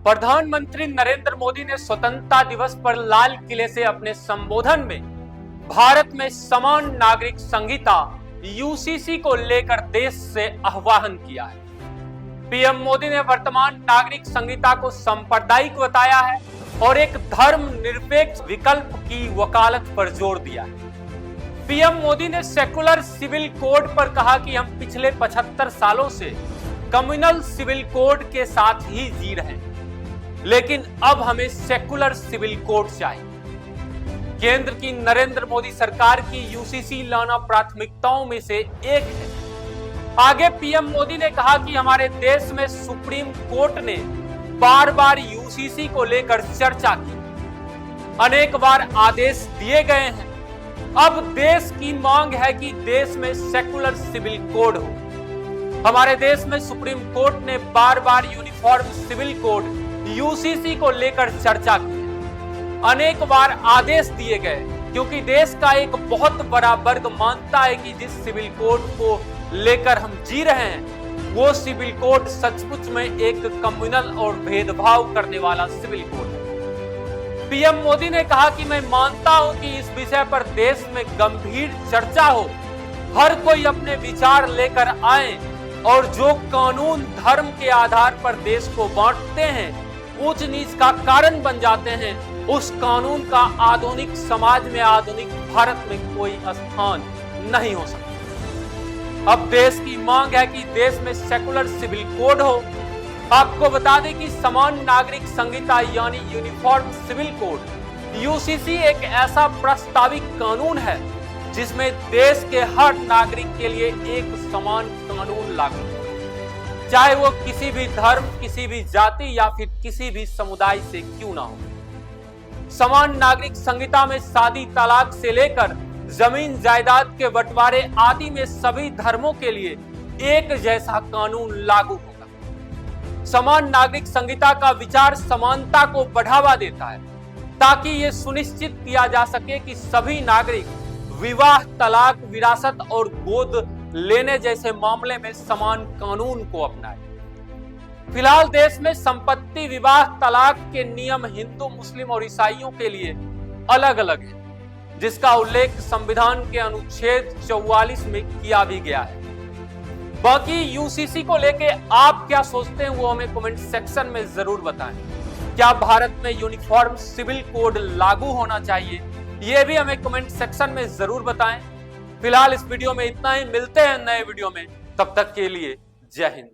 प्रधानमंत्री नरेंद्र मोदी ने स्वतंत्रता दिवस पर लाल किले से अपने संबोधन में भारत में समान नागरिक संहिता यूसीसी को लेकर देश से आह्वान किया है। पीएम मोदी ने वर्तमान नागरिक संहिता को सांप्रदायिक बताया है और एक धर्म निरपेक्ष विकल्प की वकालत पर जोर दिया है। पीएम मोदी ने सेकुलर सिविल कोड पर कहा कि हम पिछले 75 सालों से कम्युनल सिविल कोड के साथ ही जी रहे हैं, लेकिन अब हमें सेकुलर सिविल कोड चाहिए। केंद्र की नरेंद्र मोदी सरकार की यूसीसी लाना प्राथमिकताओं में से एक है। आगे पीएम मोदी ने कहा कि हमारे देश में सुप्रीम कोर्ट ने बार बार यूसीसी को लेकर चर्चा की, अनेक बार आदेश दिए गए हैं। अब देश की मांग है कि देश में सेकुलर सिविल कोड हो। हमारे देश में सुप्रीम कोर्ट ने बार बार यूनिफॉर्म सिविल कोड यूसीसी को लेकर चर्चा की, अनेक बार आदेश दिए गए, क्योंकि देश का एक बहुत बड़ा वर्ग मानता है कि जिस सिविल कोड को लेकर हम जी रहे हैं वो सिविल कोड सचमुच में एक कम्युनल और भेदभाव करने वाला सिविल कोड है। पीएम मोदी ने कहा कि मैं मानता हूं कि इस विषय पर देश में गंभीर चर्चा हो, हर कोई अपने विचार लेकर आए और जो कानून धर्म के आधार पर देश को बांटते हैं, ऊंच नीच का कारण बन जाते हैं, उस कानून का आधुनिक समाज में, आधुनिक भारत में कोई स्थान नहीं हो सकता। अब देश की मांग है कि देश में सेकुलर सिविल कोड हो। आपको बता दें कि समान नागरिक संहिता यानी यूनिफॉर्म सिविल कोड यूसीसी एक ऐसा प्रस्तावित कानून है जिसमें देश के हर नागरिक के लिए एक समान कानून लागू हो, चाहे वो किसी भी धर्म, किसी भी जाति या फिर किसी भी समुदाय से क्यों ना हो। समान नागरिक संहिता में शादी, तलाक से लेकर जमीन जायदाद के बंटवारे आदि में सभी धर्मों के लिए एक जैसा कानून लागू होगा। समान नागरिक संहिता का विचार समानता को बढ़ावा देता है, ताकि ये सुनिश्चित किया जा सके कि सभी नागरिक विवाह, तलाक, विरासत और गोद लेने जैसे मामले में समान कानून को अपनाए। फिलहाल देश में संपत्ति, विवाह, तलाक के नियम हिंदू, मुस्लिम और ईसाइयों के लिए अलग अलग है, जिसका उल्लेख संविधान के अनुच्छेद 44 में किया भी गया है। बाकी यूसीसी को लेके आप क्या सोचते हैं वो हमें कमेंट सेक्शन में जरूर बताएं। क्या भारत में यूनिफॉर्म सिविल कोड लागू होना चाहिए, ये भी हमें कमेंट सेक्शन में जरूर बताएं। फिलहाल इस वीडियो में इतना ही, मिलते हैं नए वीडियो में, तब तक के लिए जय हिंद।